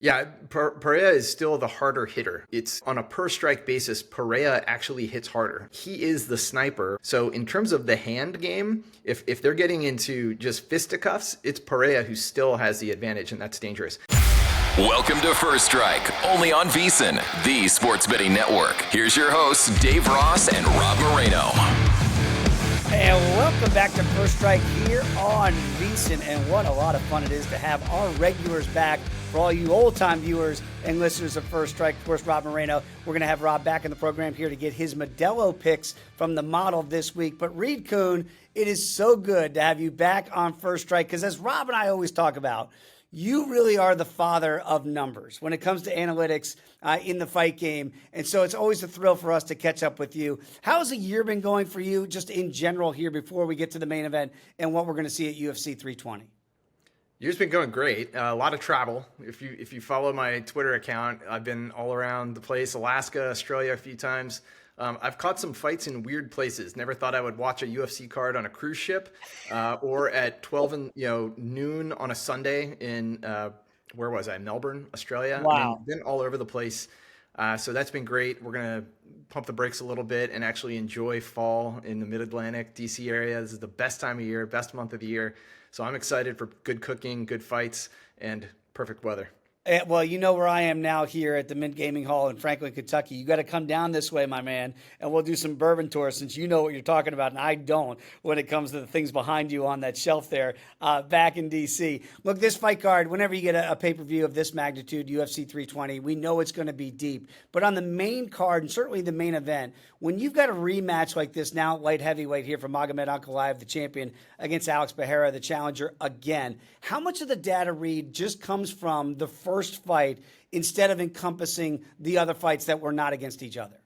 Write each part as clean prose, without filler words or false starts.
Yeah, Pereira is still the harder hitter. It's on a per strike basis, Pereira actually hits harder. He is the sniper. So in terms of the hand game, if they're getting into just fisticuffs, it's Pereira who still has the advantage, and that's dangerous. Welcome to First Strike, only on VSiN, the sports betting network. Here's your hosts, Dave Ross and Rob Moreno. And welcome back to First Strike here on VSiN. And what a lot of fun it is to have our regulars back. For all you old-time viewers and listeners of First Strike, of course, Rob Moreno. We're going to have Rob back in the program here to get his Modelo picks from the model this week. But Reed Kuhn, it is so good to have you back on First Strike because as Rob and I always talk about, you really are the father of numbers when it comes to analytics in the fight game. And so it's always a thrill for us to catch up with you. How's the year been going for you just in general here before we get to the main event and what we're going to see at UFC 320? Year's been going great. A lot of travel. If you follow my Twitter account, I've been all around the place, Alaska, Australia a few times. I've caught some fights in weird places. Never thought I would watch a UFC card on a cruise ship or at 12 noon on a Sunday in, where was I? Melbourne, Australia. Wow. I mean, been all over the place. So that's been great. We're going to pump the brakes a little bit and actually enjoy fall in the Mid-Atlantic, DC area. This is the best time of year, best month of the year. So I'm excited for good cooking, good fights, and perfect weather. Well, you know where I am now here at the Mint Gaming Hall in Franklin, Kentucky. You got to come down this way, my man, and we'll do some bourbon tours since you know what you're talking about, and I don't when it comes to the things behind you on that shelf there back in D.C. Look, this fight card, whenever you get a pay-per-view of this magnitude, UFC 320, we know it's going to be deep. But on the main card, and certainly the main event, when you've got a rematch like this now, light heavyweight here from Magomed Ankalaev, the champion, against Alex Pereira, the challenger, again, how much of the data read just comes from the first fight instead of encompassing the other fights that were not against each other?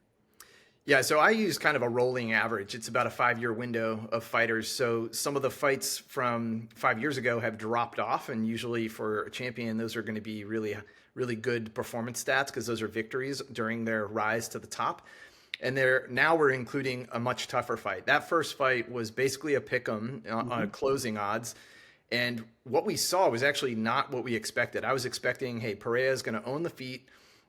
Yeah, so I use kind of a rolling average. It's about a 5-year window of fighters. So some of the fights from 5 years ago have dropped off, and usually for a champion, those are going to be really, really good performance stats because those are victories during their rise to the top. And now we're including a much tougher fight. That first fight was basically a pick'em on closing odds. And what we saw was actually not what we expected. I was expecting, hey, Pereira is going to own the feet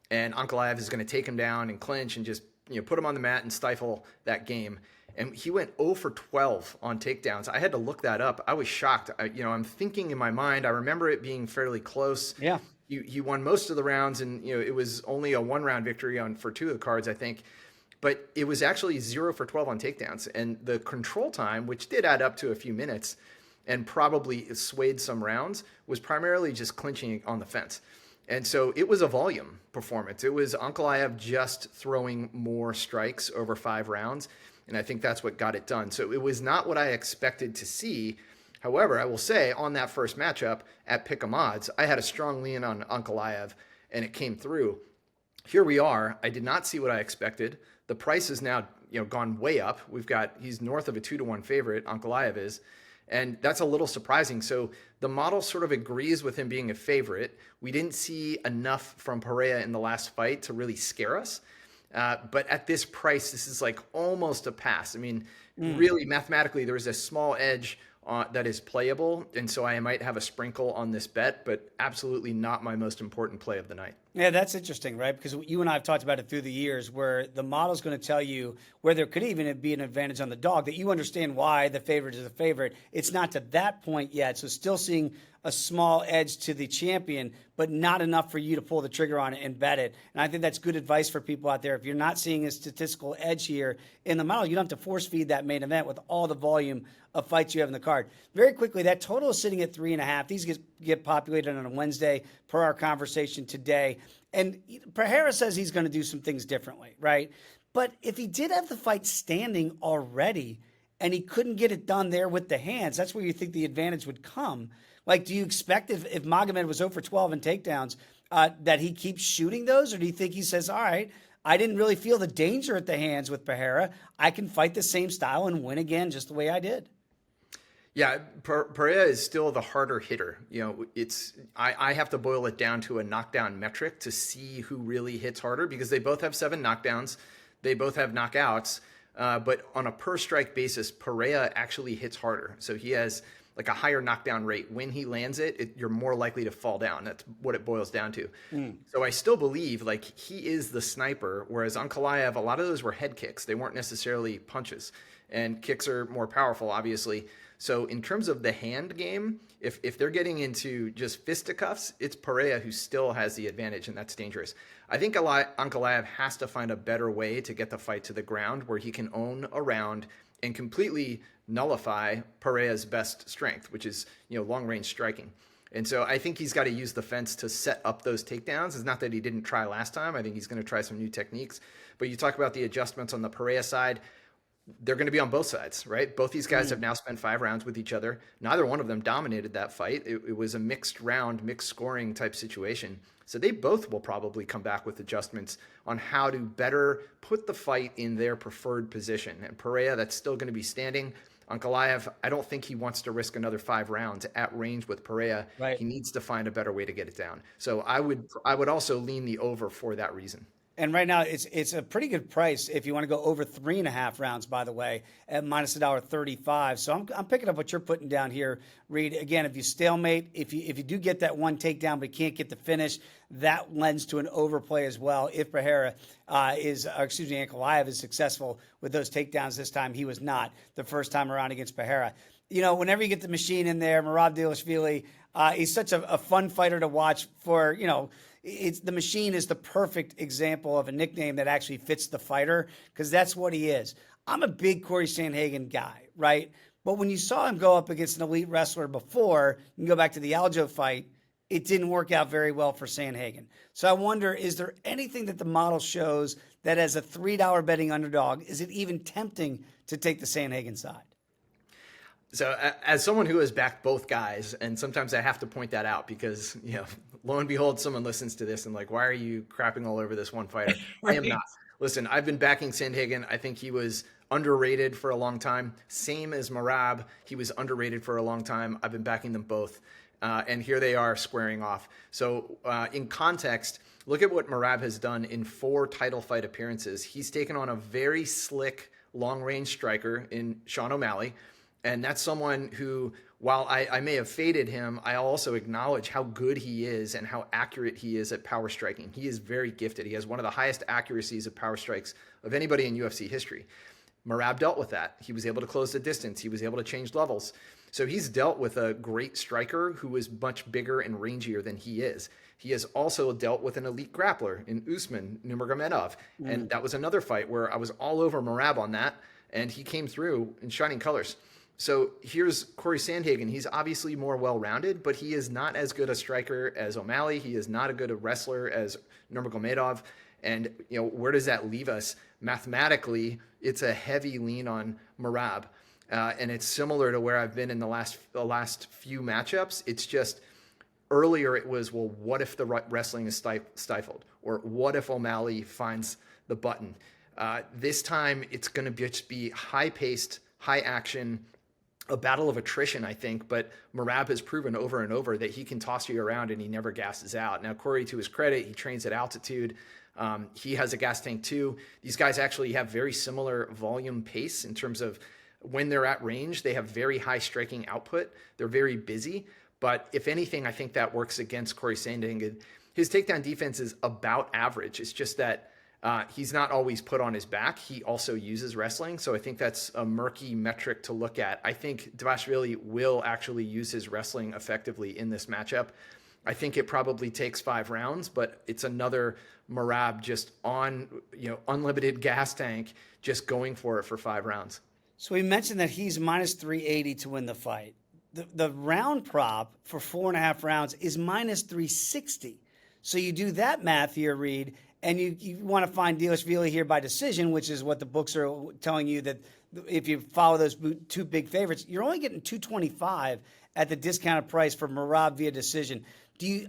and Ankalaev is going to take him down and clinch and just put him on the mat and stifle that game. And he went 0 for 12 on takedowns. I had to look that up. I was shocked. I'm thinking in my mind, I remember it being fairly close. Yeah. He won most of the rounds, and it was only a 1-round victory for 2 of the cards, I think. But it was actually 0 for 12 on takedowns. And the control time, which did add up to a few minutes and probably swayed some rounds, was primarily just clinching on the fence. And so it was a volume performance. It was Ankalaev just throwing more strikes over 5 rounds. And I think that's what got it done. So it was not what I expected to see. However, I will say on that first matchup at Pick'em odds, I had a strong lean on Ankalaev and it came through. Here we are. I did not see what I expected. The price is now gone way up. He's north of a 2-1 favorite, Ankalaev is. And that's a little surprising. So the model sort of agrees with him being a favorite. We didn't see enough from Pereira in the last fight to really scare us. But at this price, this is like almost a pass. I mean, really mathematically, there is a small edge that is playable. And so I might have a sprinkle on this bet, but absolutely not my most important play of the night. Yeah, that's interesting, right? Because you and I have talked about it through the years where the model's going to tell you where there could even be an advantage on the dog, that you understand why the favorite is the favorite. It's not to that point yet. So still seeing a small edge to the champion, but not enough for you to pull the trigger on it and bet it. And I think that's good advice for people out there. If you're not seeing a statistical edge here in the model, you don't have to force feed that main event with all the volume of fights you have in the card. Very quickly, that total is sitting at 3.5. These get populated on a Wednesday per our conversation today. And Pereira says he's going to do some things differently, right? But if he did have the fight standing already and he couldn't get it done there with the hands, that's where you think the advantage would come. Like, do you expect if Magomed was 0 for 12 in takedowns, that he keeps shooting those? Or do you think he says, all right, I didn't really feel the danger at the hands with Pereira. I can fight the same style and win again just the way I did. Yeah, Pereira is still the harder hitter. I have to boil it down to a knockdown metric to see who really hits harder because they both have 7 knockdowns. They both have knockouts. But on a per strike basis, Pereira actually hits harder. So he has like a higher knockdown rate. When he lands it, you're more likely to fall down. That's what it boils down to. So I still believe like he is the sniper, whereas Ankalaev, a lot of those were head kicks. They weren't necessarily punches, and kicks are more powerful, obviously. So in terms of the hand game, if they're getting into just fisticuffs, it's Pereira who still has the advantage, and that's dangerous. I think Ankalaev has to find a better way to get the fight to the ground where he can own a round and completely nullify Pereira's best strength, which is, long range striking. And so I think he's got to use the fence to set up those takedowns. It's not that he didn't try last time. I think he's going to try some new techniques. But you talk about the adjustments on the Pereira side. They're going to be on both sides, right? Both these guys have now spent 5 rounds with each other. Neither one of them dominated that fight. It was a mixed round, mixed scoring type situation. So they both will probably come back with adjustments on how to better put the fight in their preferred position. And Pereira, that's still going to be standing. Ankalaev, I don't think he wants to risk another 5 rounds at range with Pereira. Right. He needs to find a better way to get it down. So I would also lean the over for that reason. And right now, it's a pretty good price if you want to go over 3.5 rounds, by the way, at minus $1.35. So I'm picking up what you're putting down here, Reed. Again, if you stalemate, if you do get that one takedown but can't get the finish, that lends to an overplay as well. If Pereira Ankalaev is successful with those takedowns this time, he was not the first time around against Pereira. Whenever you get the machine in there, Merab Dvalishvili, he's such a fun fighter to watch for, the machine is the perfect example of a nickname that actually fits the fighter, because that's what he is. I'm a big Cory Sandhagen guy, right? But when you saw him go up against an elite wrestler before, you can go back to the Aljo fight, it didn't work out very well for Sandhagen. So I wonder, is there anything that the model shows that as a $3 betting underdog, is it even tempting to take the Sandhagen side? So as someone who has backed both guys, and sometimes I have to point that out because, lo and behold, someone listens to this and like, why are you crapping all over this one fighter? Right. I am not. Listen, I've been backing Sandhagen. I think he was underrated for a long time. Same as Merab. He was underrated for a long time. I've been backing them both. And here they are squaring off. So in context, look at what Merab has done in 4 title fight appearances. He's taken on a very slick long-range striker in Sean O'Malley. And that's someone who, while I may have faded him, I also acknowledge how good he is and how accurate he is at power striking. He is very gifted. He has one of the highest accuracies of power strikes of anybody in UFC history. Merab dealt with that. He was able to close the distance. He was able to change levels. So he's dealt with a great striker who is much bigger and rangier than he is. He has also dealt with an elite grappler in Usman Nurmagomedov. And that was another fight where I was all over Merab on that, and he came through in shining colors. So here's Cory Sandhagen. He's obviously more well-rounded, but he is not as good a striker as O'Malley. He is not as good a wrestler as Nurmagomedov. And, where does that leave us? Mathematically, it's a heavy lean on Merab. And it's similar to where I've been in the last few matchups. It's just earlier it was, well, what if the wrestling is stifled? Or what if O'Malley finds the button? This time it's going to just be high-paced, high-action, a battle of attrition, I think, but Merab has proven over and over that he can toss you around and he never gasses out. Now, Cory, to his credit, he trains at altitude. He has a gas tank too. These guys actually have very similar volume pace in terms of when they're at range. They have very high striking output. They're very busy. But if anything, I think that works against Cory Sandhagen. His takedown defense is about average. It's just that he's not always put on his back. He also uses wrestling. So I think that's a murky metric to look at. I think Dvalishvili will actually use his wrestling effectively in this matchup. I think it probably takes 5 rounds, but it's another Merab just on, unlimited gas tank, just going for it for 5 rounds. So we mentioned that he's minus 380 to win the fight. The round prop for 4.5 rounds is minus 360. So you do that math here, Reed, and you want to find Dvalishvili here by decision, which is what the books are telling you, that if you follow those 2 big favorites, you're only getting $225 at the discounted price for Merab via decision.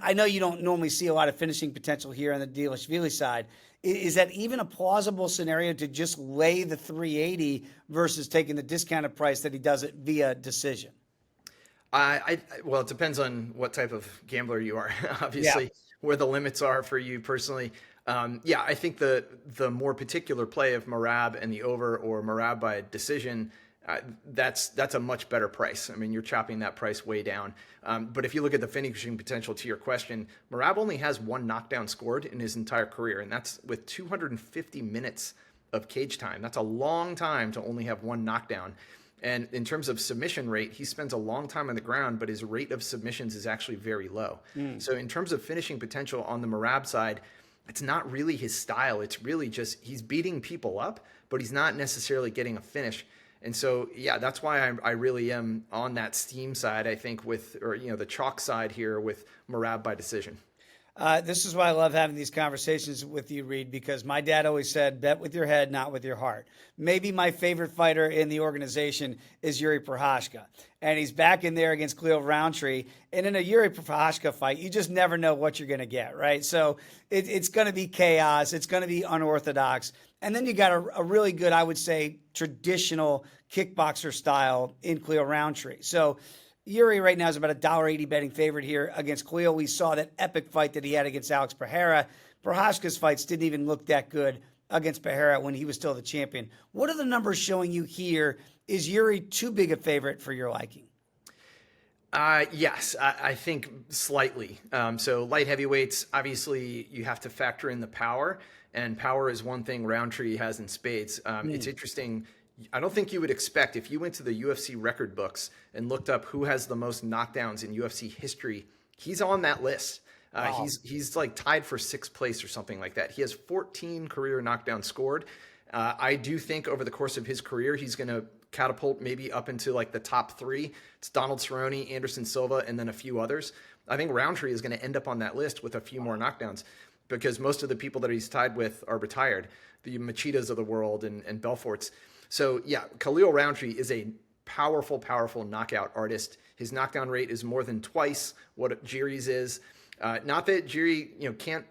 I know you don't normally see a lot of finishing potential here on the Dvalishvili side. Is that even a plausible scenario to just lay the 380 versus taking the discounted price that he does it via decision? Well, it depends on what type of gambler you are, obviously, where the limits are for you personally. I think the more particular play of Merab and the over, or Merab by decision, that's a much better price. I mean, you're chopping that price way down. But if you look at the finishing potential to your question, Merab only has one knockdown scored in his entire career, and that's with 250 minutes of cage time. That's a long time to only have one knockdown. And in terms of submission rate, he spends a long time on the ground, but his rate of submissions is actually very low. So in terms of finishing potential on the Merab side, it's not really his style. It's really just he's beating people up, but he's not necessarily getting a finish. And so, yeah, that's why I really am on that steam side, I think, the chalk side here with Merab by decision. This is why I love having these conversations with you, Reed, because my dad always said, bet with your head, not with your heart. Maybe my favorite fighter in the organization is Yuri Prochazka, and he's back in there against Khalil Roundtree. And in a Yuri Prochazka fight, you just never know what you're going to get, right? So it's going to be chaos. It's going to be unorthodox. And then you got a really good, I would say, traditional kickboxer style in Khalil Roundtree. So Yuri right now is about $1.80 betting favorite here against Khalil. We saw that epic fight that he had against Alex Pereira. Prochazka's fights didn't even look that good against Pereira when he was still the champion. What are the numbers showing you here? Is Yuri too big a favorite for your liking? Yes, I think slightly. So light heavyweights, obviously you have to factor in the power, and power is one thing Roundtree has in spades. It's interesting. I don't think you would expect if you went to the UFC record books and looked up who has the most knockdowns in UFC history, he's on that list. Wow. He's like tied for sixth place or something like that. He has 14 career knockdowns scored. I do think over the course of his career, he's going to catapult maybe up into like the top three. It's Donald Cerrone, Anderson Silva, and then a few others. I think Roundtree is going to end up on that list with a few more knockdowns because most of the people that he's tied with are retired, the Machidas of the world and Belforts. So yeah, Khalil Roundtree is a powerful, powerful knockout artist. His knockdown rate is more than twice what Jiri's is. Not that Jiri, can't,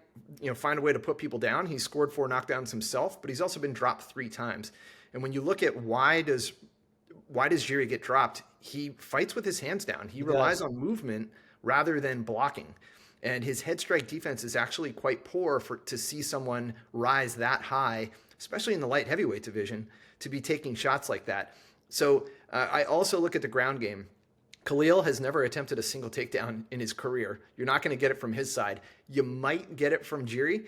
find a way to put people down. He's scored 4 knockdowns himself, but he's also been dropped 3 times. And when you look at why does Jiri get dropped, he fights with his hands down. He relies on movement rather than blocking. And his head strike defense is actually quite poor to see someone rise that high, especially in the light heavyweight division, to be taking shots like that. So I also look at the ground game. Khalil has never attempted a single takedown in his career. You're not going to get it from his side. You might get it from Jiri,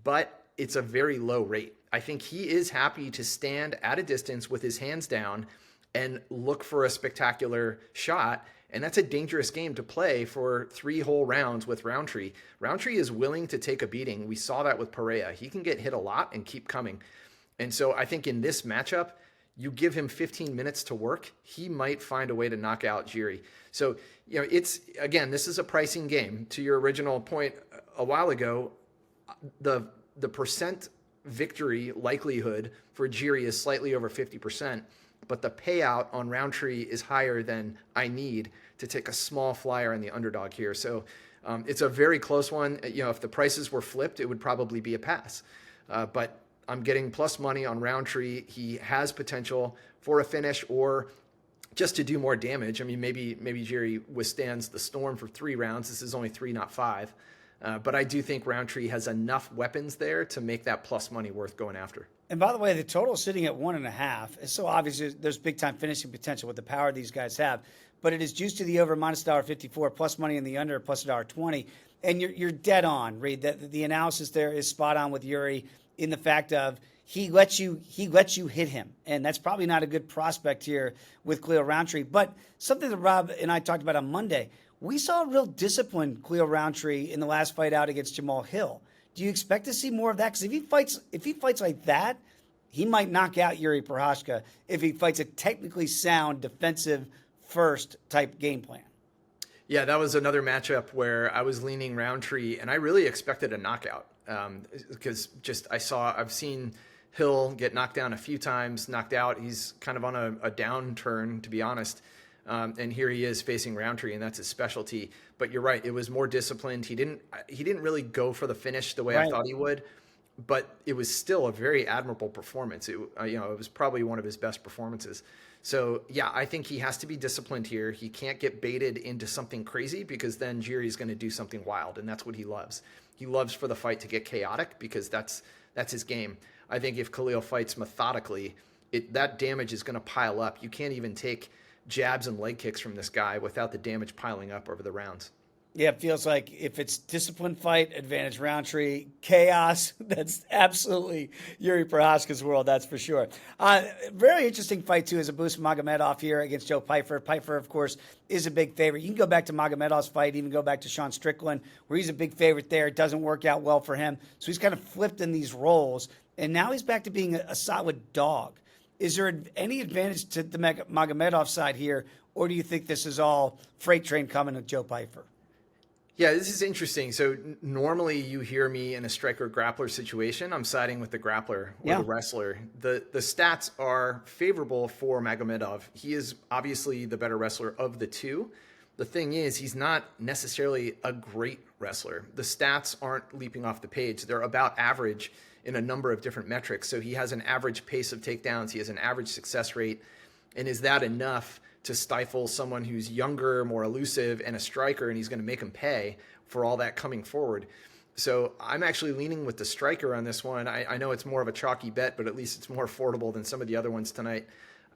but it's a very low rate. I think he is happy to stand at a distance with his hands down and look for a spectacular shot. And that's a dangerous game to play for 3 whole rounds with Roundtree. Roundtree is willing to take a beating. We saw that with Pereira. He can get hit a lot and keep coming. And so I think in this matchup, you give him 15 minutes to work, he might find a way to knock out Jiri. So, this is a pricing game. To your original point a while ago, the percent victory likelihood for Jiri is slightly over 50%, but the payout on Roundtree is higher than I need to take a small flyer on the underdog here. So it's a very close one. If the prices were flipped, it would probably be a pass. But I'm getting plus money on Roundtree. He has potential for a finish or just to do more damage. I mean, maybe Jiri withstands the storm for 3 rounds. This is only 3, not 5. But I do think Roundtree has enough weapons there to make that plus money worth going after. And by the way, the total is sitting at 1.5. It's so obvious there's big time finishing potential with the power these guys have. But it is juiced to the over minus $1.54, plus money in the under plus $1.20. And you're dead on, Reed. The analysis there is spot on with Yuri in the fact of he lets you hit him. And that's probably not a good prospect here with Khalil Roundtree. But something that Rob and I talked about on Monday, we saw a real disciplined Khalil Roundtree in the last fight out against Jamal Hill. Do you expect to see more of that? Because if he fights like that, he might knock out Yuri Prochazka if he fights a technically sound defensive first type game plan. Yeah, that was another matchup where I was leaning Roundtree, and I really expected a knockout because I've seen Hill get knocked down a few times, knocked out. He's kind of on a downturn, to be honest. And here he is facing Roundtree, and that's his specialty. But you're right; it was more disciplined. He didn't really go for the finish the way I thought he would, but it was still a very admirable performance. It was probably one of his best performances. So yeah, I think he has to be disciplined here. He can't get baited into something crazy because then Jiri's going to do something wild, and that's what he loves. He loves for the fight to get chaotic because that's his game. I think if Khalil fights methodically, that damage is going to pile up. You can't even take jabs and leg kicks from this guy without the damage piling up over the rounds. Yeah, it feels like if it's disciplined fight, advantage Roundtree, chaos, that's absolutely Yuri Prohaska's world, that's for sure. Very interesting fight, too, is Abus Magomedov here against Joe Pyfer. Pyfer, of course, is a big favorite. You can go back to Magomedov's fight, even go back to Sean Strickland, where he's a big favorite there. It doesn't work out well for him. So he's kind of flipped in these roles, and now he's back to being a solid dog. Is there any advantage to the Magomedov side here, or do you think this is all freight train coming to Joe Pyfer? Yeah, this is interesting. So normally you hear me in a striker grappler situation, I'm siding with the grappler or the wrestler. The stats are favorable for Magomedov. He is obviously the better wrestler of the two. The thing is, he's not necessarily a great wrestler. The stats aren't leaping off the page. They're about average in a number of different metrics. So he has an average pace of takedowns. He has an average success rate. And is that enough to stifle someone who's younger, more elusive, and a striker, and he's going to make him pay for all that coming forward? So I'm actually leaning with the striker on this one. I know it's more of a chalky bet, but at least it's more affordable than some of the other ones tonight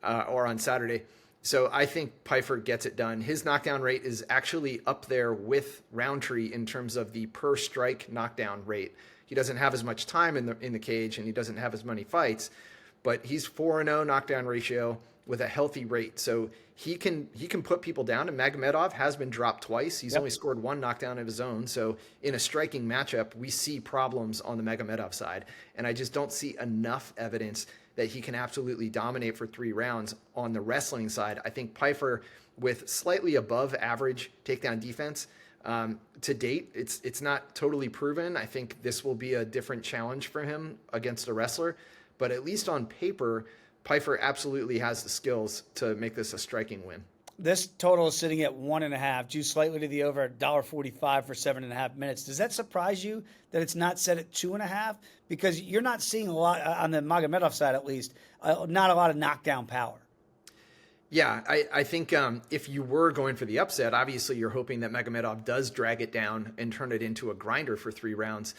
or on Saturday. So I think Pyfer gets it done. His knockdown rate is actually up there with Roundtree in terms of the per strike knockdown rate. He doesn't have as much time in the cage, and he doesn't have as many fights, but he's 4-0 knockdown ratio with a healthy rate. So he can put people down, and Magomedov has been dropped twice. He's only scored one knockdown of his own. So in a striking matchup, we see problems on the Magomedov side. And I just don't see enough evidence that he can absolutely dominate for 3 rounds on the wrestling side. I think Pyfer, with slightly above average takedown defense, to date, it's not totally proven. I think this will be a different challenge for him against a wrestler. But at least on paper, Pyfer absolutely has the skills to make this a striking win. This total is sitting at 1.5, due slightly to the over $1.45 for 7.5 minutes. Does that surprise you that it's not set at 2.5? Because you're not seeing a lot on the Magomedov side, at least, not a lot of knockdown power. Yeah, I think if you were going for the upset, obviously you're hoping that Magomedov does drag it down and turn it into a grinder for 3 rounds.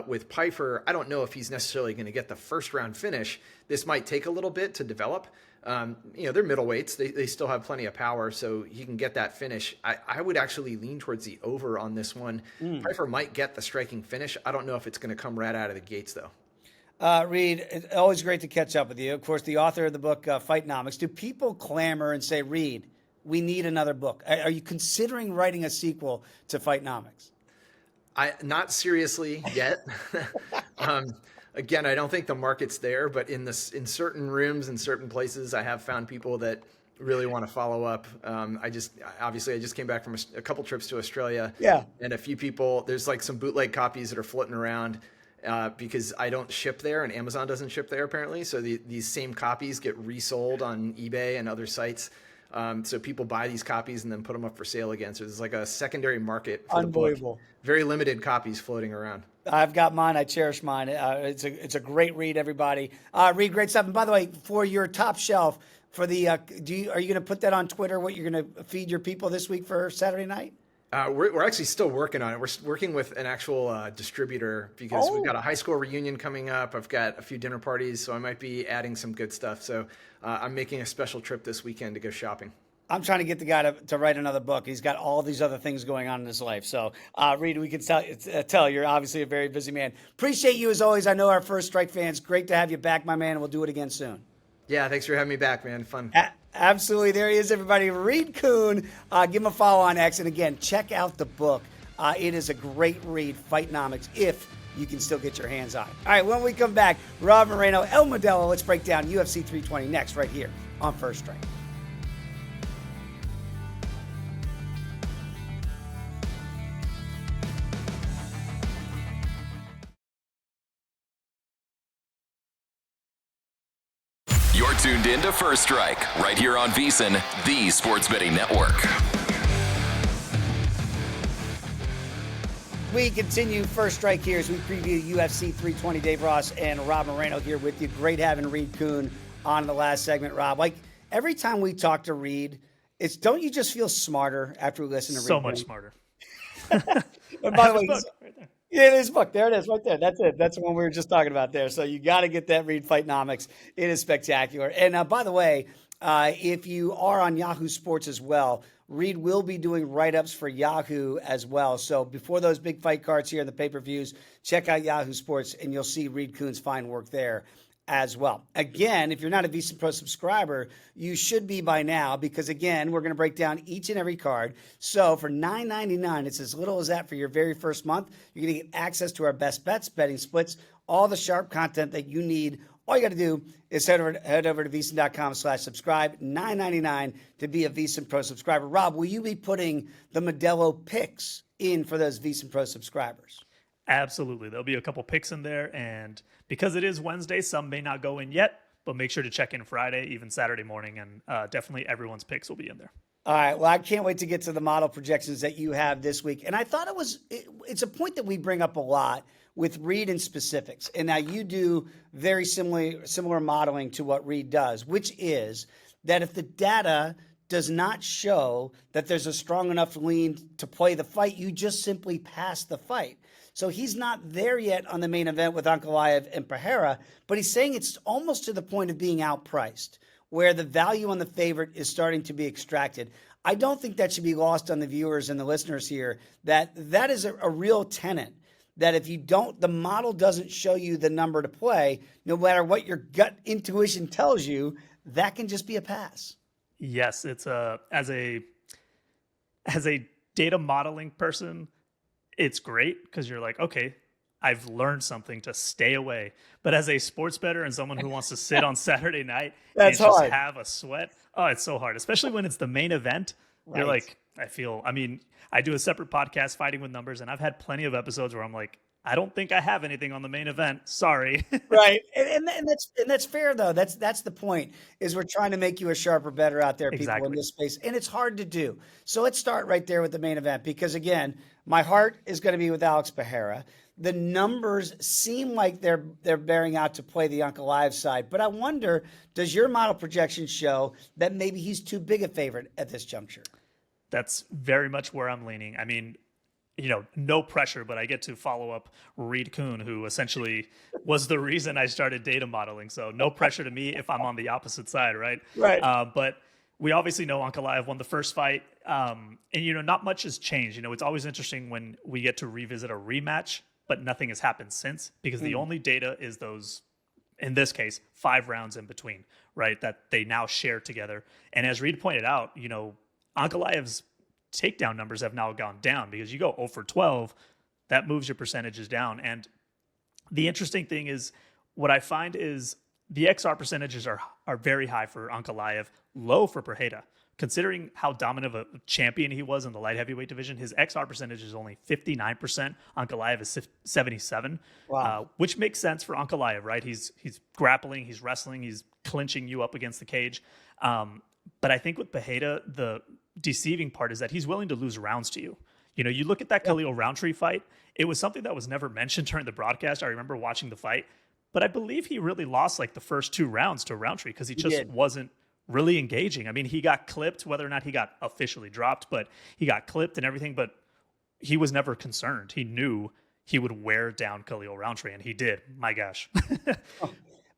With Pyfer, I don't know if he's necessarily going to get the first round finish. This might take a little bit to develop. They're middleweights. They still have plenty of power, so he can get that finish. I would actually lean towards the over on this one. Pyfer might get the striking finish. I don't know if it's going to come right out of the gates, though. Reed, it's always great to catch up with you. Of course, the author of the book, Fightnomics. Do people clamor and say, Reed, we need another book? Are you considering writing a sequel to Fightnomics? Not seriously yet. Again, I don't think the market's there, but in certain rooms and certain places, I have found people that really want to follow up. I just came back from a couple trips to Australia. Yeah. And a few people, there's like some bootleg copies that are floating around because I don't ship there and Amazon doesn't ship there apparently. So these same copies get resold on eBay and other sites. So people buy these copies and then put them up for sale again. So there's like a secondary market for Unbelievable. the book. Very limited copies floating around. I've got mine. I cherish mine. It's a great read, everybody. Reed, great stuff. And by the way, for your top shelf, for the are you going to put that on Twitter? What you're going to feed your people this week for Saturday night? We're actually still working on it. We're working with an actual distributor because we've got a high school reunion coming up. I've got a few dinner parties, so I might be adding some good stuff. So I'm making a special trip this weekend to go shopping. I'm trying to get the guy to write another book. He's got all these other things going on in his life. So, Reed, we can tell you're obviously a very busy man. Appreciate you as always. I know our First Strike fans. Great to have you back, my man. And we'll do it again soon. Yeah, thanks for having me back, man. Fun. Absolutely. There he is, everybody. Reed Kuhn. Give him a follow on X. And again, check out the book. It is a great read, Fightnomics, if you can still get your hands on it. All right, when we come back, Rob Moreno, El Modelo. Let's break down UFC 320 next right here on First Strike. You're tuned in to First Strike, right here on VSiN, the Sports Betting Network. We continue First Strike here as we preview UFC 320. Dave Ross and Rob Moreno here with you. Great having Reed Kuhn on the last segment, Rob. Like, every time we talk to Reed, don't you just feel smarter after we listen to Reed? So much smarter. And by the way, Yeah, it is book. There it is, right there. That's it. That's the one we were just talking about there. So you got to get that Reed Fightnomics. It is spectacular. And by the way, if you are on Yahoo Sports as well, Reed will be doing write-ups for Yahoo as well. So before those big fight cards here in the pay-per-views, check out Yahoo Sports, and you'll see Reed Kuhn's fine work there as well. Again, if you're not a VSiN Pro subscriber, you should be by now because, again, we're going to break down each and every card. So for $9.99, it's as little as that for your very first month. You're going to get access to our best bets, betting splits, all the sharp content that you need. All you got to do is head over to VSiN.com/subscribe, $9.99 to be a VSiN Pro subscriber. Rob, will you be putting the Modelo picks in for those VSiN Pro subscribers? Absolutely. There'll be a couple picks in there. And because it is Wednesday, some may not go in yet, but make sure to check in Friday, even Saturday morning. And definitely everyone's picks will be in there. All right. Well, I can't wait to get to the model projections that you have this week. And I thought it's a point that we bring up a lot with Reed in specifics. And now you do very similar modeling to what Reed does, which is that if the data does not show that there's a strong enough lean to play the fight, you just simply pass the fight. So he's not there yet on the main event with Ankalaev and Pereira, but he's saying it's almost to the point of being outpriced, where the value on the favorite is starting to be extracted. I don't think that should be lost on the viewers and the listeners here, that is a real tenet, that if you don't, the model doesn't show you the number to play, no matter what your gut intuition tells you, that can just be a pass. Yes, it's as a data modeling person, it's great because you're like, okay, I've learned something to stay away. But as a sports bettor and someone who wants to sit on Saturday night and just have a sweat, oh, it's so hard, especially when it's the main event. Right. You're like, I do a separate podcast, Fighting with Numbers, and I've had plenty of episodes where I'm like, I don't think I have anything on the main event. Sorry. Right. And that's fair, though. That's the point, is we're trying to make you a sharper bettor out there, people in this space. And it's hard to do. So let's start right there with the main event, because, again, my heart is going to be with Alex Pereira. The numbers seem like they're bearing out to play the Ankalaev side. But I wonder, does your model projection show that maybe he's too big a favorite at this juncture? That's very much where I'm leaning. I mean, no pressure, but I get to follow up Reed Kuhn, who essentially was the reason I started data modeling. So no pressure to me if I'm on the opposite side, right? Right. But we obviously know Ankalaev won the first fight. And, not much has changed. It's always interesting when we get to revisit a rematch, but nothing has happened since, because the only data is those, in this case, 5 rounds in between, right, that they now share together. And as Reed pointed out, Ankalaev's takedown numbers have now gone down, because you go 0 for 12, that moves your percentages down. And the interesting thing is, what I find is the XR percentages are very high for Ankalaev, low for Pereira. Considering how dominant of a champion he was in the light heavyweight division, his XR percentage is only 59%. Ankalaev is 77%, wow. Which makes sense for Ankalaev, right? He's grappling, he's wrestling, he's clinching you up against the cage. But I think with Pereira, the deceiving part is that he's willing to lose rounds to you. You look at that Khalil Roundtree fight, it was something that was never mentioned during the broadcast. I remember watching the fight, but I believe he really lost like the first 2 rounds to Roundtree because he just wasn't really engaging. I mean, he got clipped, whether or not he got officially dropped, but he got clipped and everything, but he was never concerned. He knew he would wear down Khalil Roundtree, and he did. My gosh.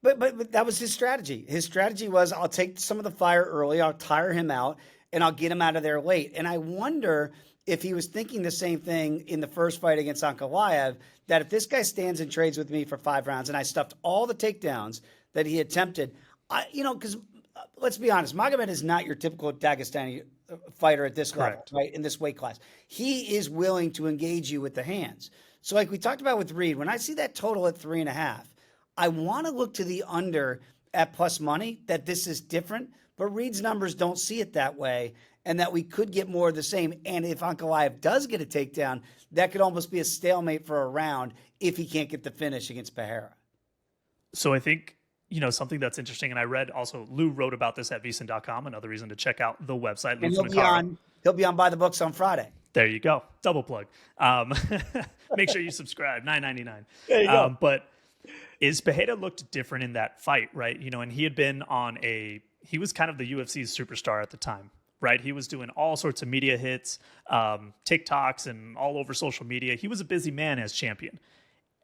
But that was his strategy. His strategy was, I'll take some of the fire early, I'll tire him out, and I'll get him out of there late. And I wonder if he was thinking the same thing in the first fight against Ankalaev, that if this guy stands and trades with me for 5 rounds and I stuffed all the takedowns that he attempted, because let's be honest, Magomed is not your typical Dagestani fighter at this level, right? In this weight class. He is willing to engage you with the hands. So like we talked about with Reed, when I see that total at 3.5, I want to look to the under at plus money, that this is different, but Reed's numbers don't see it that way, and that we could get more of the same. And if Ankalaev does get a takedown, that could almost be a stalemate for a round if he can't get the finish against Pereira. So I think, something that's interesting, and I read also, Lou wrote about this at VSiN.com, another reason to check out the website. And he'll be on Buy the Books on Friday. There you go. Double plug. Make sure you subscribe. $9.99. There you go. But is Pereira looked different in that fight, right? And he had been he was kind of the UFC's superstar at the time, right? He was doing all sorts of media hits, TikToks, and all over social media. He was a busy man as champion,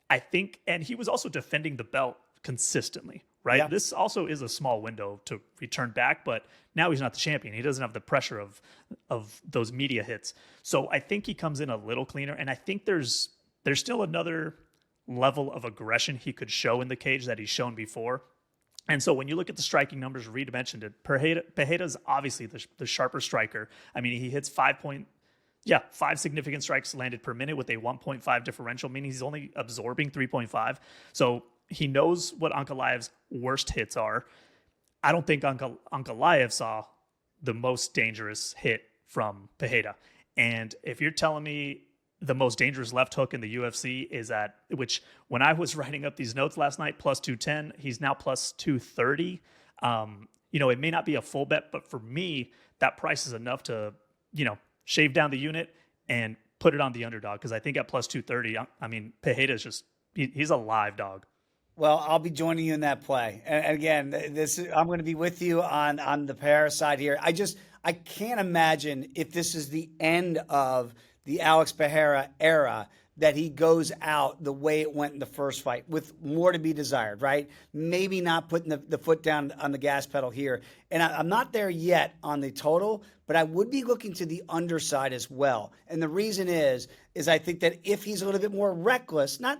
I think, and he was also defending the belt consistently, right? Yeah. This also is a small window to return back, but now he's not the champion. He doesn't have the pressure of those media hits. So I think he comes in a little cleaner, and I think there's still another level of aggression he could show in the cage that he's shown before. And so when you look at the striking numbers, Reed mentioned it, Pereira's obviously the sharper striker. I mean, he hits 5 significant strikes landed per minute with a 1.5 differential, meaning he's only absorbing 3.5. So he knows what Ankalaev's worst hits are. I don't think Ankalaev saw the most dangerous hit from Pereira. And if you're telling me the most dangerous left hook in the UFC is at, which when I was writing up these notes last night, plus 210, he's now plus 230. It may not be a full bet, but for me, that price is enough to, shave down the unit and put it on the underdog. Because I think at plus 230, I mean, Pereira is just, he's a live dog. Well, I'll be joining you in that play. And again, I'm going to be with you on the Pereira side here. I can't imagine if this is the end of the Alex Pereira era that he goes out the way it went in the first fight with more to be desired, right? Maybe not putting the foot down on the gas pedal here. And I'm not there yet on the total, but I would be looking to the underside as well. And the reason is I think that if he's a little bit more reckless, not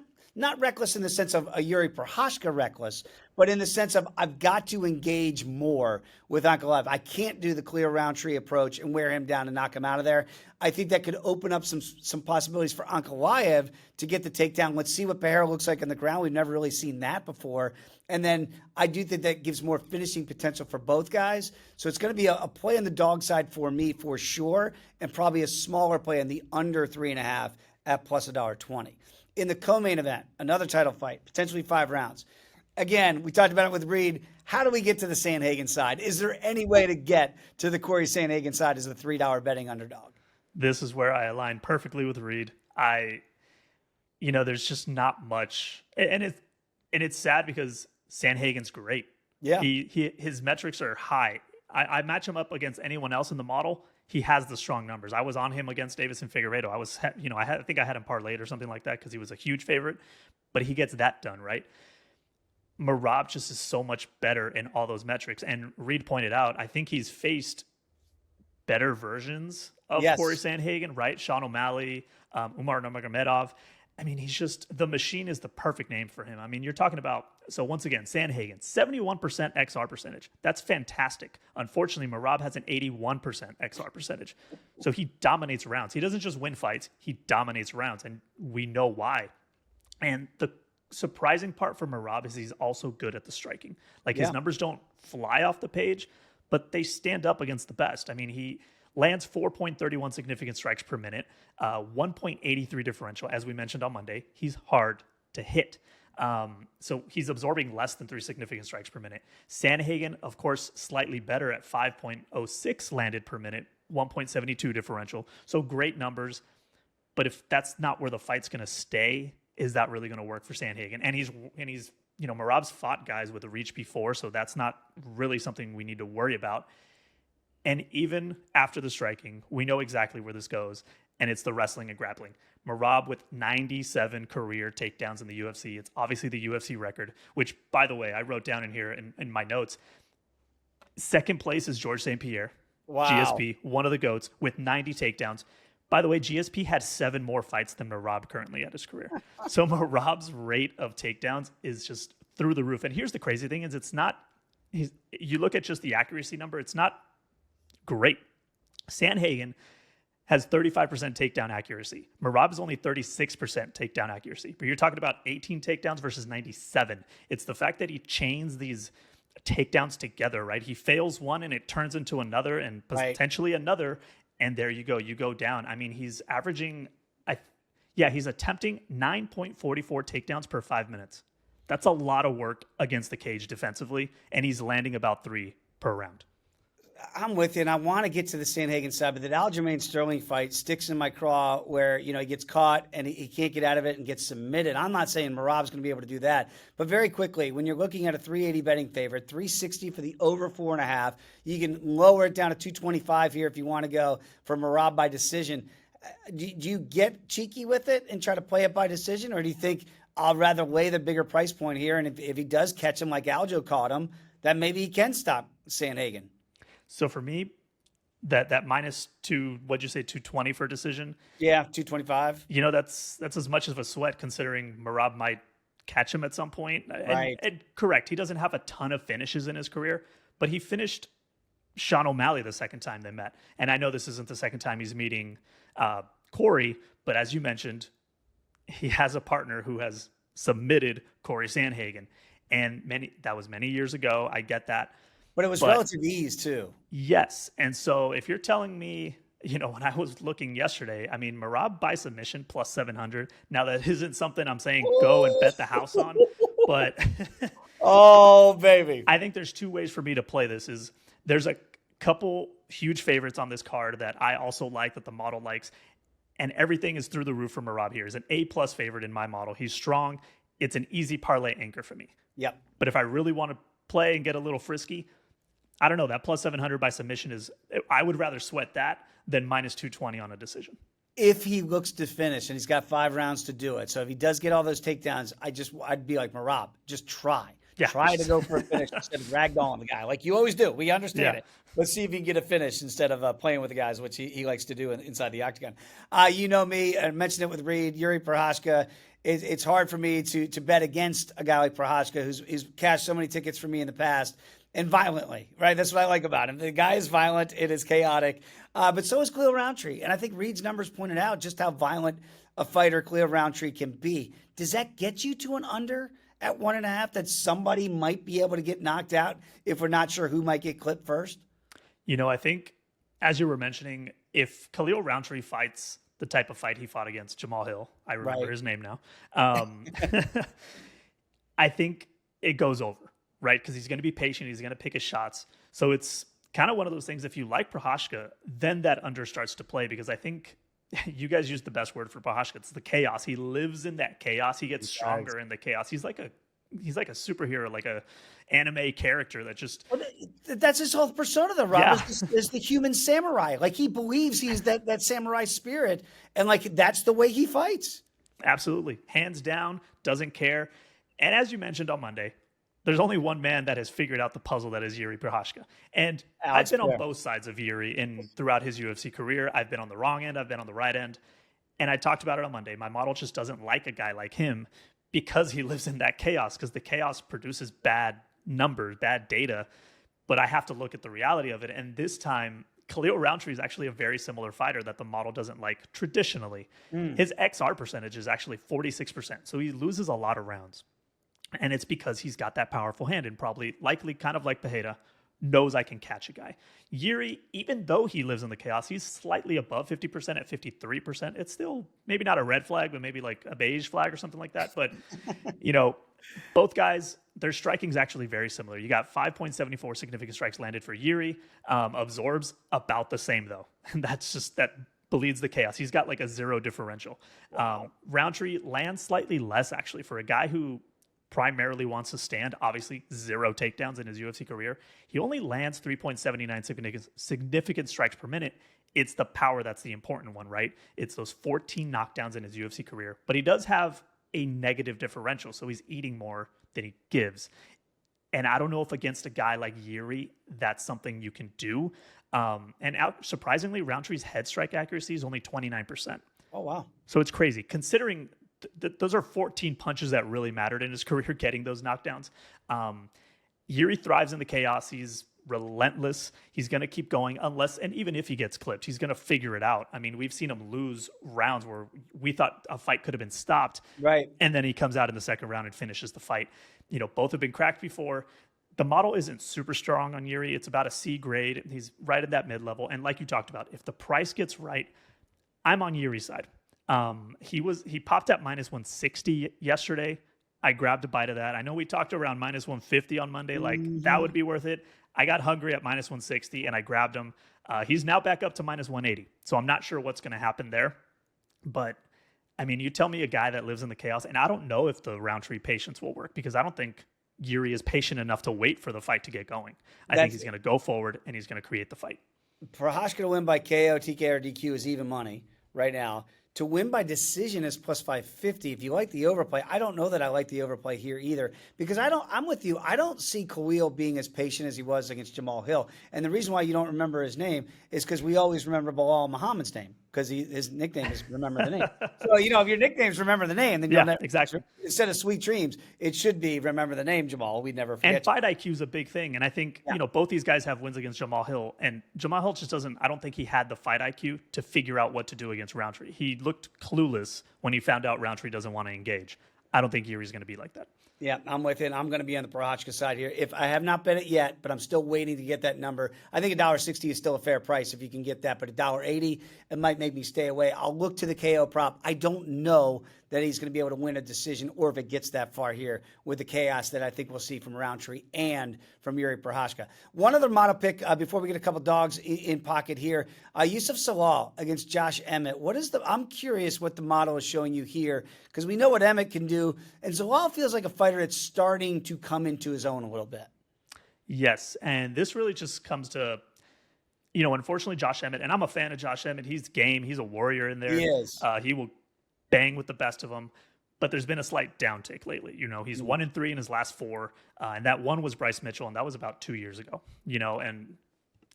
reckless in the sense of a Yuri Prochazka reckless, but in the sense of I've got to engage more with Ankalaev. I can't do the clear round tree approach and wear him down and knock him out of there. I think that could open up some possibilities for Ankalaev to get the takedown. Let's see what Pereira looks like on the ground. We've never really seen that before. And then I do think that gives more finishing potential for both guys. So it's going to be a play on the dog side for me for sure, and probably a smaller play on the under 3.5 at plus $1.20. In the co-main event, another title fight, potentially 5 rounds. Again, we talked about it with Reed. How do we get to the Sandhagen side? Is there any way to get to the Cory Sandhagen side as a $3 betting underdog? This is where I align perfectly with Reed. There's just not much, and it's sad because Sandhagen's great. Yeah, his metrics are high. I match him up against anyone else in the model. He has the strong numbers. I was on him against Davis and Figueiredo. I think I had him parlayed or something like that because he was a huge favorite, but he gets that done, right? Merab just is so much better in all those metrics. And Reed pointed out, I think he's faced better versions of Cory Sandhagen, right? Sean O'Malley, Umar Nurmagomedov. I mean, the machine is the perfect name for him. I mean, you're talking about, so once again, Sandhagen, 71% XR percentage. That's fantastic. Unfortunately, Merab has an 81% XR percentage. So he dominates rounds. He doesn't just win fights, he dominates rounds, and we know why. And the surprising part for Merab is he's also good at the striking. His numbers don't fly off the page, but they stand up against the best. I mean, he lands 4.31 significant strikes per minute, 1.83 differential, as we mentioned on Monday. He's hard to hit. So he's absorbing less than 3 significant strikes per minute. Sandhagen, of course, slightly better at 5.06 landed per minute, 1.72 differential. So great numbers. But if that's not where the fight's going to stay, is that really going to work for Sandhagen? And he's Merab's fought guys with a reach before, so that's not really something we need to worry about. And even after the striking, we know exactly where this goes, and it's the wrestling and grappling. Merab with 97 career takedowns in the UFC. It's obviously the UFC record, which, by the way, I wrote down in here in my notes. Second place is Georges St. Pierre, wow. GSP, one of the GOATs, with 90 takedowns. By the way, GSP had 7 more fights than Merab currently at his career. So Merab's rate of takedowns is just through the roof. And here's the crazy thing is you look at just the accuracy number, it's not great. Sandhagen has 35% takedown accuracy. Merab is only 36% takedown accuracy. But you're talking about 18 takedowns versus 97. It's the fact that he chains these takedowns together, right? He fails one and it turns into another and potentially another. And there you go. You go down. I mean, he's averaging, he's attempting 9.44 takedowns per 5 minutes. That's a lot of work against the cage defensively. And he's landing about 3 per round. I'm with you, and I want to get to the Sandhagen side, but that Aljamain Sterling fight sticks in my craw where, he gets caught and he can't get out of it and gets submitted. I'm not saying Merab's going to be able to do that, but very quickly, when you're looking at a 380 betting favorite, 360 for the over 4.5, you can lower it down to 225 here if you want to go for Merab by decision. Do you get cheeky with it and try to play it by decision, or do you think I'll rather lay the bigger price point here, and if he does catch him like Aljo caught him, that maybe he can stop Sandhagen? So for me, that minus two, what'd you say, 220 for decision? Yeah, 225. That's as much of a sweat considering Merab might catch him at some point. Right. And correct, he doesn't have a ton of finishes in his career, but he finished Sean O'Malley the second time they met. And I know this isn't the second time he's meeting Cory, but as you mentioned, he has a partner who has submitted Cory Sandhagen. And that was many years ago. I get that. But it was relative ease, too. Yes. And so if you're telling me, when I was looking yesterday, I mean, Merab by submission plus 700. Now, that isn't something I'm saying go and bet the house on. But oh, baby. I think there's two ways for me to play this. There's a couple huge favorites on this card that I also like, that the model likes. And everything is through the roof for Merab here. He's an A-plus favorite in my model. He's strong. It's an easy parlay anchor for me. Yep. But if I really want to play and get a little frisky, I don't know. That plus 700 by submission I would rather sweat that than minus 220 on a decision. If he looks to finish, and he's got 5 rounds to do it. So if he does get all those takedowns, I'd be like, Merab, just try. Yeah. Try to go for a finish instead of ragdolling the guy. Like you always do. We understand Yeah. it. Let's see if he can get a finish instead of playing with the guys, which he likes to do inside the octagon. You know me, I mentioned it with Reed, Yuri Prochazka. It's hard for me to bet against a guy like Prochazka who's cashed so many tickets for me in the past. And violently, right? That's what I like about him. The guy is violent. It is chaotic. But so is Khalil Roundtree. And I think Reed's numbers pointed out just how violent a fighter Khalil Roundtree can be. Does that get you to an under at 1.5 that somebody might be able to get knocked out if we're not sure who might get clipped first? I think, as you were mentioning, if Khalil Roundtree fights the type of fight he fought against Jamal Hill, I remember his name now, I think it goes over. Right, because he's going to be patient. He's going to pick his shots. So it's kind of one of those things. If you like Prochazka, then that under starts to play, because I think you guys used the best word for Prochazka. It's the chaos. He lives in that chaos. He gets stronger in the chaos. He's like a superhero, like a anime character that just. Well, that's his whole persona, though, Rob. Yeah. Is the human samurai. Like he believes he's that samurai spirit, and like that's the way he fights. Absolutely, hands down, doesn't care. And as you mentioned on Monday, there's only one man that has figured out the puzzle that is Yuri Prochazka. And I've been on both sides of Yuri throughout his UFC career. I've been on the wrong end. I've been on the right end. And I talked about it on Monday. My model just doesn't like a guy like him because he lives in that chaos, because the chaos produces bad numbers, bad data. But I have to look at the reality of it. And this time, Khalil Roundtree is actually a very similar fighter that the model doesn't like traditionally. His XR percentage is actually 46%. So he loses a lot of rounds. And it's because he's got that powerful hand and likely kind of like Pereira, knows I can catch a guy. Yuri, even though he lives in the chaos, he's slightly above 50% at 53%. It's still maybe not a red flag, but maybe like a beige flag or something like that. But, both guys, their striking is actually very similar. You got 5.74 significant strikes landed for Yuri, absorbs about the same, though. And that bleeds the chaos. He's got like a 0 differential. Wow. Roundtree lands slightly less, actually, for a guy who primarily wants to stand, obviously 0 takedowns in his UFC career. He only lands 3.79 significant strikes per minute. It's the power that's the important one, right? It's those 14 knockdowns in his UFC career. But he does have a negative differential, so he's eating more than he gives. And I don't know if against a guy like Yuri, that's something you can do. Surprisingly, Roundtree's head strike accuracy is only 29%. Oh, wow. So it's crazy, considering those are 14 punches that really mattered in his career, getting those knockdowns. Yuri thrives in the chaos. He's relentless. He's going to keep going and even if he gets clipped, he's going to figure it out. I mean, we've seen him lose rounds where we thought a fight could have been stopped. Right. And then he comes out in the second round and finishes the fight. Both have been cracked before. The model isn't super strong on Yuri. It's about a C grade. He's right at that mid-level. And like you talked about, if the price gets right, I'm on Yuri's side. He popped at minus 160 yesterday. I grabbed a bite of that. I know we talked around minus 150 on Monday. Like, that would be worth it. I got hungry at minus 160, and I grabbed him. He's now back up to minus 180. So I'm not sure what's going to happen there. But, I mean, you tell me a guy that lives in the chaos, and I don't know if the Roundtree patience will work, because I don't think Yuri is patient enough to wait for the fight to get going. I think he's going to go forward, and he's going to create the fight. Prochazka to win by KO, TK, or DQ is even money right now. To win by decision is plus 550. If you like the overplay, I don't know that I like the overplay here either, because I'm with you. I don't see Khalil being as patient as he was against Jamal Hill. And the reason why you don't remember his name is because we always remember Bilal Muhammad's name, because his nickname is Remember the Name. So, if your nickname's Remember the Name, then you'll never, exactly. Instead of Sweet Dreams, it should be Remember the Name, Jamal. We'd never forget. And fight IQ is a big thing. And I think, both these guys have wins against Jamal Hill. And Jamal Hill just doesn't, I don't think he had the fight IQ to figure out what to do against Roundtree. He looked clueless when he found out Roundtree doesn't want to engage. I don't think Yuri's going to be like that. Yeah, I'm with it. I'm going to be on the Prochazka side here. If I have not bet it yet, but I'm still waiting to get that number. I think $1.60 is still a fair price if you can get that, but $1.80, it might make me stay away. I'll look to the KO prop. I don't know that he's going to be able to win a decision, or if it gets that far here with the chaos that I think we'll see from Roundtree and from Yuri Prochazka. One other model pick before we get a couple dogs in pocket here. Yusuf Salal against Josh Emmett. I'm curious what the model is showing you here, because we know what Emmett can do, and Salal feels like a fighter that's starting to come into his own a little bit. Yes, and this really just comes to, unfortunately, Josh Emmett, and I'm a fan of Josh Emmett. He's game. He's a warrior in there. He is. He will bang with the best of them, but there's been a slight downtick lately. He's 1-3 in his last 4, and that one was Bryce Mitchell, and that was about 2 years ago. And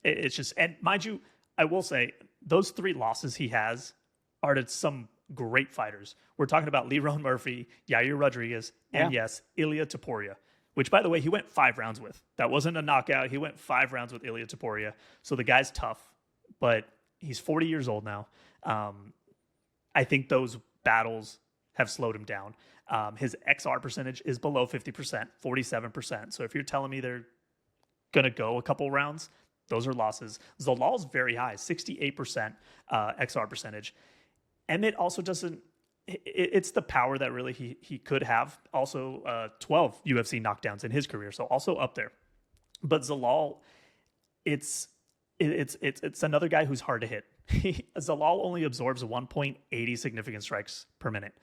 it's just, and mind you, I will say those 3 losses he has are to some great fighters. We're talking about Lerone Murphy, Yair Rodriguez, and yes, Ilia Topuria, which, by the way, he went 5 rounds with. That wasn't a knockout. He went 5 rounds with Ilia Topuria. So the guy's tough, but he's 40 years old now. I think those battles have slowed him down. His XR percentage is below 50%, 47%. So if you're telling me they're going to go a couple rounds, those are losses. Zalal's very high, 68% XR percentage. Emmett also doesn't, it's the power that really he could have. Also 12 UFC knockdowns in his career, so also up there. But Zalal, it's another guy who's hard to hit. Zalal only absorbs 1.80 significant strikes per minute.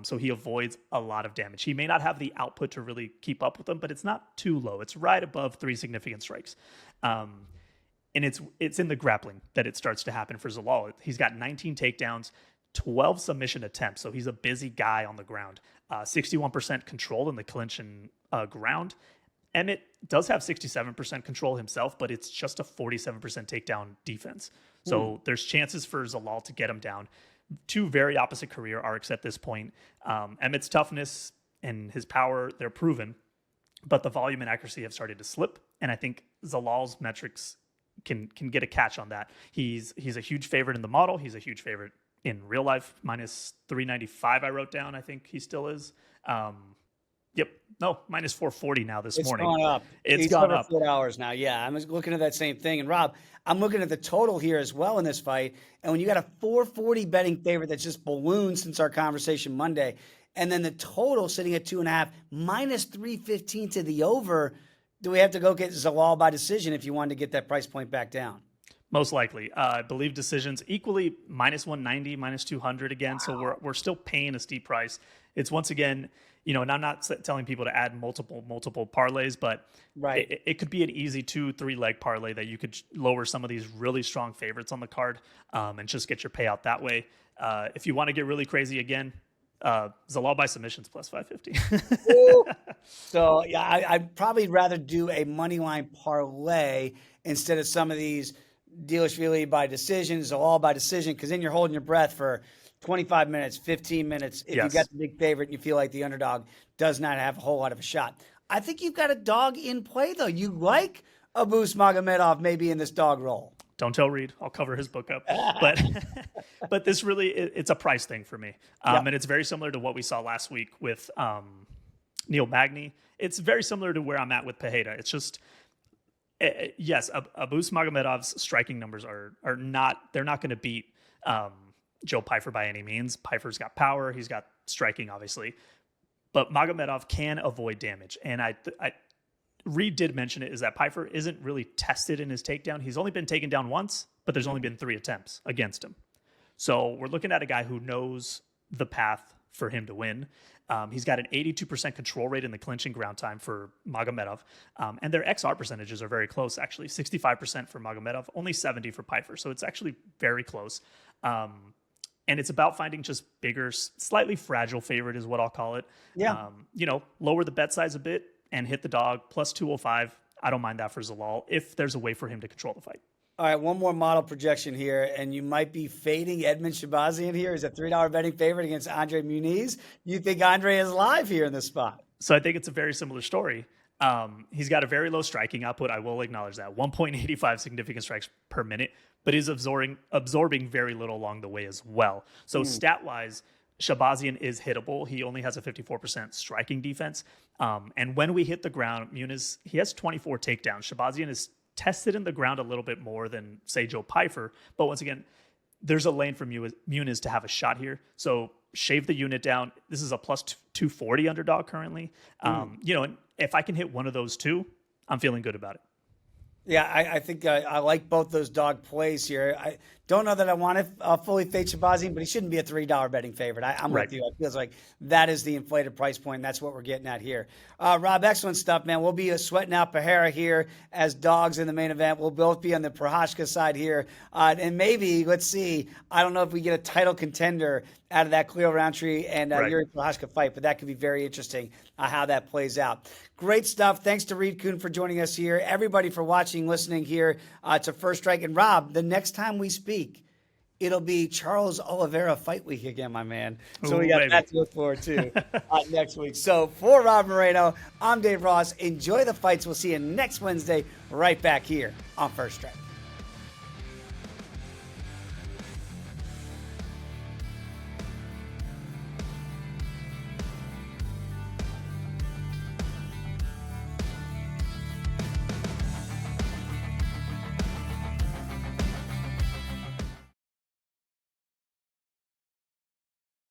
So he avoids a lot of damage. He may not have the output to really keep up with them, but it's not too low. It's right above 3 significant strikes. And it's in the grappling that it starts to happen for Zalal. He's got 19 takedowns, 12 submission attempts. So he's a busy guy on the ground. 61% control in the clinch and ground. Emmett does have 67% control himself, but it's just a 47% takedown defense. So there's chances for Zalal to get him down. 2 very opposite career arcs at this point. Emmett's toughness and his power, they're proven, but the volume and accuracy have started to slip. And I think Zalal's metrics can get a catch on that. He's a huge favorite in the model. He's a huge favorite in real life. Minus 395 I wrote down. I think he still is. Minus 440 now this morning. It's gone up. It's gone up. 4 hours now. Yeah, I'm looking at that same thing. And Rob, I'm looking at the total here as well in this fight. And when you got a 440 betting favorite that's just ballooned since our conversation Monday, and then the total sitting at 2.5, minus 315 to the over, do we have to go get Zalal by decision if you wanted to get that price point back down? Most likely. I believe decisions equally minus 190, minus 200 again. Wow. So we're still paying a steep price. It's once again, and I'm not telling people to add multiple parlays, but right. It could be an easy 2-3 leg parlay that you could lower some of these really strong favorites on the card and just get your payout that way. If you want to get really crazy again, Zalal by submissions plus 550. So yeah, I'd probably rather do a money line parlay instead of some of these Dvalishvili by decision, Zalal by decision, because then you're holding your breath for 25 minutes, 15 minutes. If you got the big favorite and you feel like the underdog does not have a whole lot of a shot. I think you've got a dog in play, though. You like Abus Magomedov maybe in this dog role. Don't tell Reed. I'll cover his book up. But this really, it's a price thing for me. And it's very similar to what we saw last week with Neil Magny. It's very similar to where I'm at with Pereira. It's just, yes, Abus Magomedov's striking numbers are not, they're not going to beat Joe Pyfer by any means. Pyfer's got power. He's got striking, obviously. but Magomedov can avoid damage. And Reed did mention it, is that Pfeiffer isn't really tested in his takedown. He's only been taken down once, but there's only been 3 attempts against him. So we're looking at a guy who knows the path for him to win. He's got an 82% control rate in the clinching ground time for Magomedov. And their XR percentages are very close, actually. 65% for Magomedov, only 70 for Pfeiffer. So it's actually very close. And it's about finding just bigger, slightly fragile favorite is what I'll call it. Yeah. Lower the bet size a bit and hit the dog, plus 205. I don't mind that for Zalal if there's a way for him to control the fight. All right, one more model projection here, and you might be fading Edmund Shabazian here. He's a $3 betting favorite against Andre Muniz. You think Andre is live here in this spot? So I think it's a very similar story. He's got a very low striking output. I will acknowledge that. 1.85 significant strikes per minute, but is absorbing very little along the way as well. So stat-wise, Shabazian is hittable. He only has a 54% striking defense. And when we hit the ground, Muniz, he has 24 takedowns. Shabazian is tested in the ground a little bit more than, say, Joe Pfeiffer. But once again, there's a lane for Muniz to have a shot here. So shave the unit down. This is a plus 240 underdog currently. And if I can hit one of those two, I'm feeling good about it. Yeah, I think I like both those dog plays here. I don't know that I want to fully fade Shabazian, but he shouldn't be a $3 betting favorite. I'm Right. with you. It feels like that is the inflated price point, and that's what we're getting at here. Rob, excellent stuff, man. We'll be sweating out Pereira here as dogs in the main event. We'll both be on the Prochazka side here. And maybe, let's see, I don't know if we get a title contender out of that Cleo Roundtree and Right. Yuri Prochazka fight, but that could be very interesting how that plays out. Great stuff. Thanks to Reed Kuhn for joining us here. Everybody for watching, listening here to First Strike. And Rob, the next time we speak, it'll be Charles Oliveira Fight Week again, my man. So we got that to look forward to next week. So for Rob Moreno, I'm Dave Ross. Enjoy the fights. We'll see you next Wednesday right back here on First Strike.